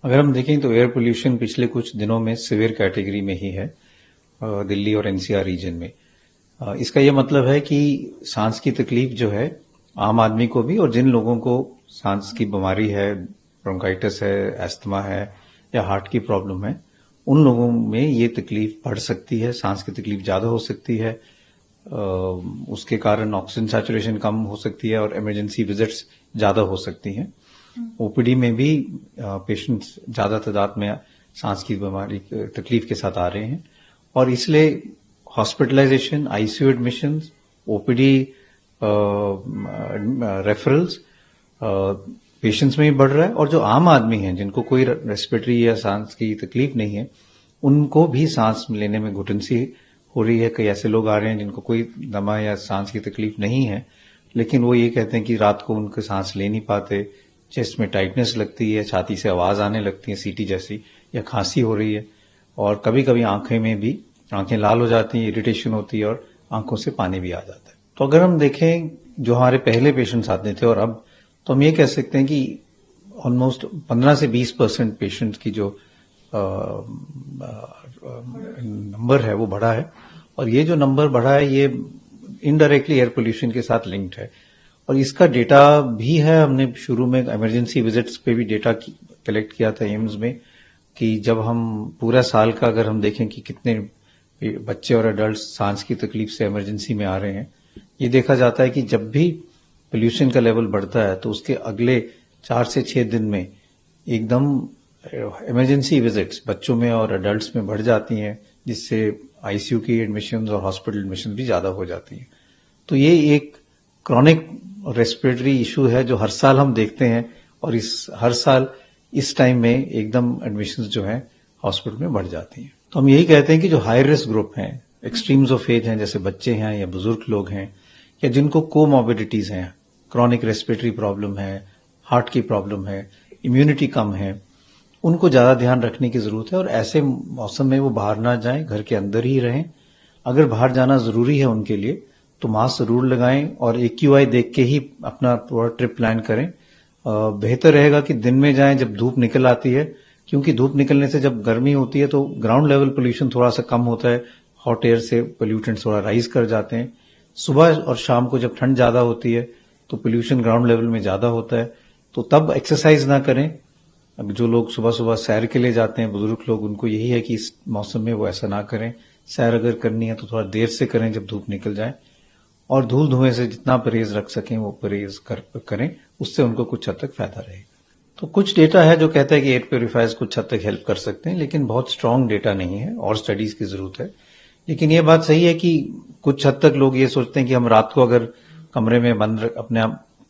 अगर हम देखें तो एयर पोल्यूशन पिछले कुछ दिनों में सीवियर कैटेगरी में ही है दिल्ली और एनसीआर रीजन में। इसका यह मतलब है कि सांस की तकलीफ जो है आम आदमी को भी, और जिन लोगों को सांस की बीमारी है, ब्रोंकाइटिस है, अस्थमा है या हार्ट की प्रॉब्लम है, उन लोगों में ये तकलीफ बढ़ सकती है, सांस की तकलीफ ज्यादा हो सकती है। उसके कारण ऑक्सीजन सैचुरेशन कम हो सकती है और इमरजेंसी विजिट्स ज्यादा हो सकती हैं। ओपीडी में भी पेशेंट्स ज्यादा तादाद में सांस की बीमारी तकलीफ के साथ आ रहे हैं और इसलिए hospitalisation, ICU admission, OPD referrals patients में भी बढ़ रहा है और जो आम आदमी हैं जिनको कोई रेस्पिरेटरी या सांस की तकलीफ नहीं है, उनको भी सांस लेने में घुटन सी हो रही है। कई ऐसे लोग आ रहे हैं जिनको कोई दमा या सांस की तकलीफ नहीं है, लेकिन वो ये कहते हैं कि रात को उनको सांस ले नहीं पाते, चेस्ट में टाइटनेस लगती है, छाती से आवाज आने लगती है सीटी जैसी, या खांसी हो रही है और कभी कभी आंखें में भी आंखें लाल हो जाती हैं, इरिटेशन होती है और आंखों से पानी भी आ जाता है। तो अगर हम देखें जो हमारे पहले पेशेंट्स आते थे और अब, तो हम ये कह सकते हैं कि ऑलमोस्ट 15 से 20% पेशेंट्स की जो नंबर है वो बढ़ा है और ये जो नंबर बढ़ा है ये इनडायरेक्टली एयर पोल्यूशन के साथ लिंक्ड है और इसका डेटा भी है। हमने शुरू में इमरजेंसी विजिट्स पे भी डेटा कलेक्ट किया था एम्स में कि जब हम पूरा साल का अगर हम देखें कि कितने बच्चे और एडल्ट सांस की तकलीफ से इमरजेंसी में आ रहे हैं, ये देखा जाता है कि जब भी पोल्यूशन का लेवल बढ़ता है तो उसके अगले 4 से 6 दिन में एकदम इमरजेंसी विजिट्स बच्चों में और एडल्ट्स में बढ़ जाती हैं, जिससे आईसीयू की एडमिशंस और हॉस्पिटल एडमिशन भी ज्यादा हो जाती हैं। तो ये एक क्रॉनिक रेस्पिरेटरी इशू है जो हर साल हम देखते हैं और हर साल इस टाइम में एकदम एडमिशंस जो हैं हॉस्पिटल में बढ़ जाती हैं। तो हम यही कहते हैं कि जो हाई रिस्क ग्रुप हैं, एक्सट्रीम्स ऑफ एज हैं, जैसे बच्चे हैं या बुजुर्ग लोग हैं या जिनको कोमॉर्बिडिटीज हैं, क्रॉनिक रेस्पिरेटरी प्रॉब्लम है, हार्ट की प्रॉब्लम है, इम्यूनिटी कम है, उनको ज्यादा ध्यान रखने की जरूरत है और ऐसे मौसम में वो बाहर ना जाएं, घर के अंदर ही रहें। अगर बाहर जाना जरूरी है उनके लिए तो मास्क जरूर लगाएं और एक्यूआई देख के ही अपना पूरा ट्रिप प्लान करें। बेहतर रहेगा कि दिन में जाएं जब धूप निकल आती है, क्योंकि धूप निकलने से जब गर्मी होती है तो ग्राउंड लेवल पोल्यूशन थोड़ा सा कम होता है, हॉट एयर से पोल्यूटेंट्स थोड़ा राइज कर जाते हैं। सुबह और शाम को जब ठंड ज्यादा होती है तो पोल्यूशन ग्राउंड लेवल में ज्यादा होता है, तो तब एक्सरसाइज ना करें। अब जो लोग सुबह सुबह सैर के लिए जाते हैं, बुजुर्ग लोग, उनको यही है कि इस मौसम में वो ऐसा ना करें। सैर अगर करनी है तो थोड़ा देर से करें जब धूप निकल जाए और धूल धुएं से जितना परहेज रख सकें वो परहेज करें, उससे उनको कुछ हद तक फायदा रहेगा। तो कुछ डेटा है जो कहता है कि एयर प्योरीफायर्स कुछ हद तक हेल्प कर सकते हैं, लेकिन बहुत स्ट्रांग डेटा नहीं है और स्टडीज की जरूरत है। लेकिन ये बात सही है कि कुछ हद तक लोग ये सोचते हैं कि हम रात को अगर कमरे में बंद अपने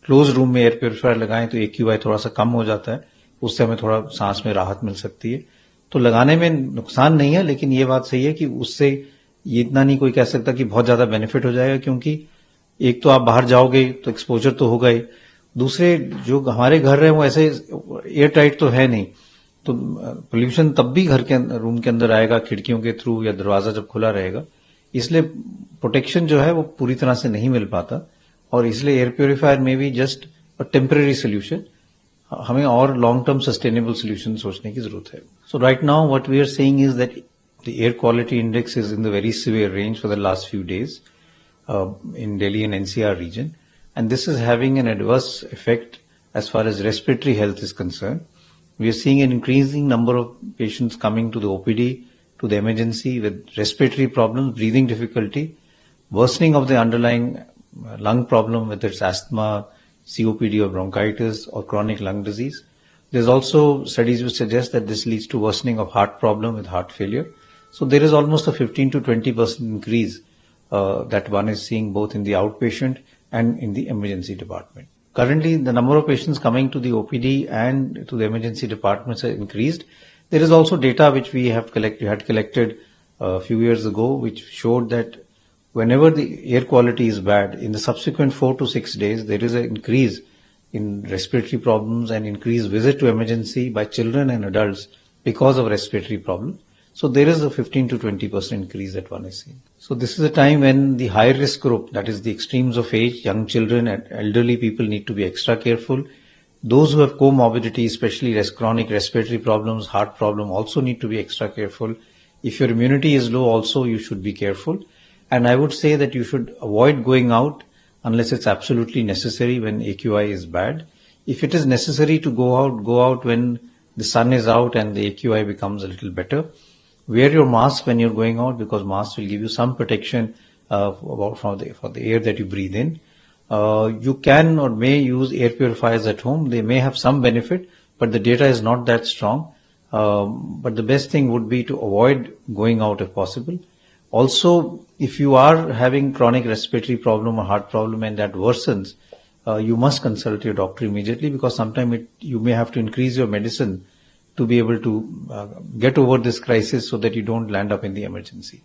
क्लोज रूम में एयर प्योरीफायर लगाएं तो एक्यूआई थोड़ा सा कम हो जाता है, उससे हमें थोड़ा सांस में राहत मिल सकती है। तो लगाने में नुकसान नहीं है, लेकिन ये बात सही है कि उससे ये इतना नहीं कोई कह सकता कि बहुत ज्यादा बेनिफिट हो जाएगा, क्योंकि एक तो आप बाहर जाओगे तो एक्सपोजर तो होगा ही, दूसरे जो हमारे घर है वो ऐसे एयर टाइट तो है नहीं, तो पोल्यूशन तब भी घर के रूम के अंदर आएगा खिड़कियों के थ्रू या दरवाजा जब खुला रहेगा, इसलिए प्रोटेक्शन जो है वो पूरी तरह से नहीं मिल पाता और इसलिए एयर प्योरीफायर में भी जस्ट अ टेम्पररी सोल्यूशन, हमें और लॉन्ग टर्म सस्टेनेबल सोल्यूशन सोचने की जरूरत है। So right now what we are saying is that the air quality index is in the very severe range for the last few days in Delhi and NCR region, and this is having an adverse effect as far as respiratory health is concerned. We are seeing an increasing number of patients coming to the OPD, to the emergency with respiratory problems, breathing difficulty, worsening of the underlying lung problem, whether it's asthma, COPD or bronchitis or chronic lung disease. There's also studies which suggest that this leads to worsening of heart problem with heart failure. So there is almost a 15 to 20% increase that one is seeing both in the outpatient and in the emergency department. Currently, the number of patients coming to the OPD and to the emergency departments has increased. There is also data which we had collected a few years ago, which showed that whenever the air quality is bad, in the subsequent 4 to 6 days, there is an increase in respiratory problems and increased visit to emergency by children and adults because of respiratory problems. So there is a 15 to 20% increase that one is seeing. So this is a time when the high risk group, that is the extremes of age, young children and elderly people, need to be extra careful. Those who have comorbidity, especially chronic respiratory problems, heart problem, also need to be extra careful. If your immunity is low also, you should be careful. And I would say that you should avoid going out unless it's absolutely necessary when AQI is bad. If it is necessary to go out when the sun is out and the AQI becomes a little better. Wear your mask when you're going out, because mask will give you some protection for the air that you breathe in. You can or may use air purifiers at home. They may have some benefit, but the data is not that strong. But the best thing would be to avoid going out if possible. Also, if you are having chronic respiratory problem or heart problem and that worsens, you must consult your doctor immediately, because sometimes you may have to increase your medicine to be able to get over this crisis so that you don't land up in the emergency.